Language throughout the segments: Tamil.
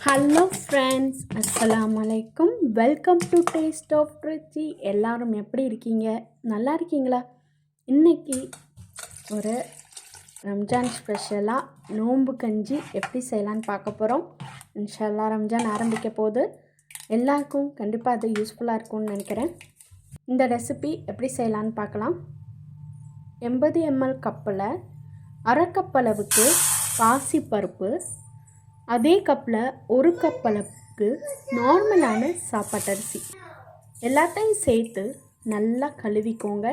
ஹலோ ஃப்ரெண்ட்ஸ், அஸ்ஸலாமு அலைக்கும். வெல்கம் டு டேஸ்ட் ஆஃப் ருச்சி. எல்லாரும் எப்படி இருக்கீங்க? நல்லா இருக்கீங்களா? இன்றைக்கி ஒரு ரம்ஜான் ஸ்பெஷலாக நோன்பு கஞ்சி எப்படி செய்யலான்னு பார்க்க போகிறோம். இன்ஷா அல்லாஹ் ரம்ஜான் ஆரம்பிக்க போது எல்லாருக்கும் கண்டிப்பாக அது யூஸ்ஃபுல்லாக இருக்கும்னு நினைக்கிறேன். இந்த ரெசிபி எப்படி செய்யலான்னு பார்க்கலாம். 80 ml கப்பில் அரை கப் அளவுக்கு பாசிப்பருப்பு, அதே கப்பில் ஒரு கப் அளவுக்கு நார்மலான சாப்பாட்டு அரிசி எல்லாத்தையும் சேர்த்து நல்லா கழுவிக்கோங்க.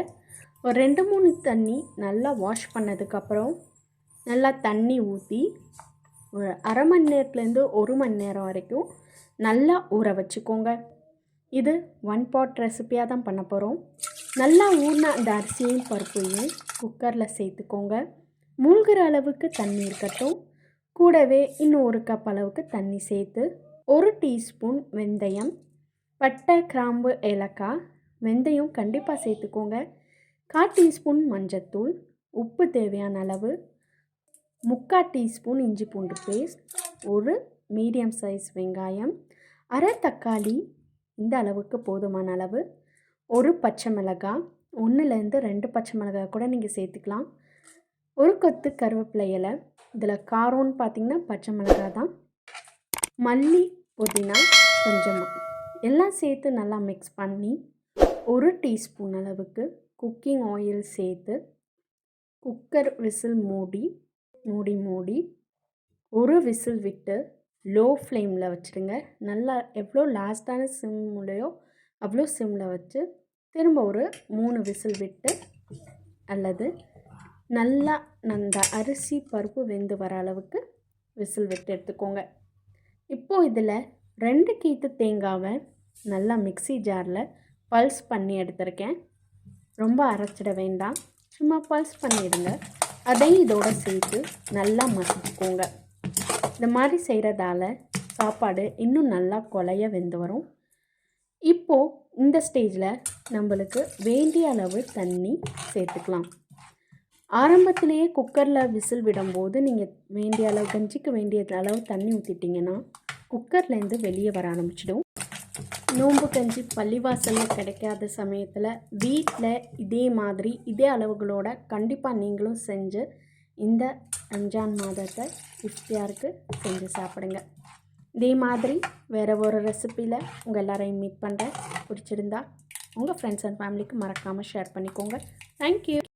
ஒரு 2-3 தண்ணி நல்லா வாஷ் பண்ணதுக்கப்புறம் நல்லா தண்ணி ஊற்றி ஒரு அரை மணி நேரத்துலேருந்து 1 மணி நேரம் வரைக்கும் நல்லா ஊற வச்சுக்கோங்க. இது 1 pot ரெசிப்பியாக தான் பண்ண போகிறோம். நல்லா ஊறின அந்த அரிசியும் பருப்பையும் குக்கரில் சேர்த்துக்கோங்க. மூழ்கிற அளவுக்கு தண்ணி இருக்கட்டும். கூடவே இன்னும் 1 கப் அளவுக்கு தண்ணி சேர்த்து 1 டீஸ்பூன் வெந்தயம், பட்டை, கிராம்பு, ஏலக்காய், வெந்தயம் கண்டிப்பாக சேர்த்துக்கோங்க. 1/4 டீஸ்பூன் மஞ்சத்தூள், உப்பு தேவையான அளவு, 3/4 டீஸ்பூன் இஞ்சி பூண்டு பேஸ்ட், ஒரு மீடியம் சைஸ் வெங்காயம், அரை தக்காளி, இந்த அளவுக்கு போதுமான அளவு, ஒரு பச்சை மிளகாய், 1லேருந்து 2 பச்சை மிளகாய் கூட நீங்கள் சேர்த்துக்கலாம், ஒரு கொத்து கருவேப்பிலை இலை. இதில் காரம்னு பார்த்திங்கன்னா பச்சை மிளகாய் தான், மல்லி, புதினா கொஞ்சமாக எல்லாம் சேர்த்து நல்லா மிக்ஸ் பண்ணி 1 டீஸ்பூன் அளவுக்கு குக்கிங் ஆயில் சேர்த்து குக்கர் விசில் மூடி ஒரு விசில் விட்டு லோ ஃப்ளேமில் வச்சுடுங்க. நல்லா எவ்வளோ லாஸ்ட்டான சிம்லையோ அவ்வளோ சிம்மில் வச்சு திரும்ப ஒரு 3 விசில் விட்டு அல்லது நல்லா அந்த அரிசி பருப்பு வெந்து வர அளவுக்கு விசில் விட்டு எடுத்துக்கோங்க. இப்போது இதில் 2 கீத்து தேங்காவை நல்லா மிக்ஸி ஜாரில் பல்ஸ் பண்ணி எடுத்துருக்கேன். ரொம்ப அரைச்சிட வேண்டாம், சும்மா பல்ஸ் பண்ணிவிடுங்க. அதையும் இதோடு சேர்த்து நல்லா மசிச்சுக்கோங்க. இந்த மாதிரி செய்கிறதால சாப்பாடு இன்னும் நல்லா கொலைய வெந்து வரும். இப்போது இந்த ஸ்டேஜில் நம்மளுக்கு வேண்டிய அளவு தண்ணி சேர்த்துக்கலாம். ஆரம்பத்திலேயே குக்கரில் விசில் விடும்போது நீங்கள் வேண்டிய அளவு கஞ்சிக்கு வேண்டிய அளவு தண்ணி ஊற்றிட்டிங்கன்னா குக்கர்லேருந்து வெளியே வர ஆரம்பிச்சிடும். நோன்பு கஞ்சி பள்ளிவாசலில் கிடைக்காத சமயத்தில் வீட்டில் இதே மாதிரி இதே அளவுகளோட கண்டிப்பாக நீங்களும் செஞ்சு இந்த ரம்ஜான் மாதத்தை இஃப்தியாருக்கு செஞ்சு சாப்பிடுங்க. இதே மாதிரி வேறு ஒரு ரெசிப்பியில் உங்கள் எல்லாரையும் மீட் பண்ணுறேன். பிடிச்சிருந்தா உங்கள் ஃப்ரெண்ட்ஸ் அண்ட் ஃபேமிலிக்கு மறக்காமல் ஷேர் பண்ணிக்கோங்க. தேங்க்யூ.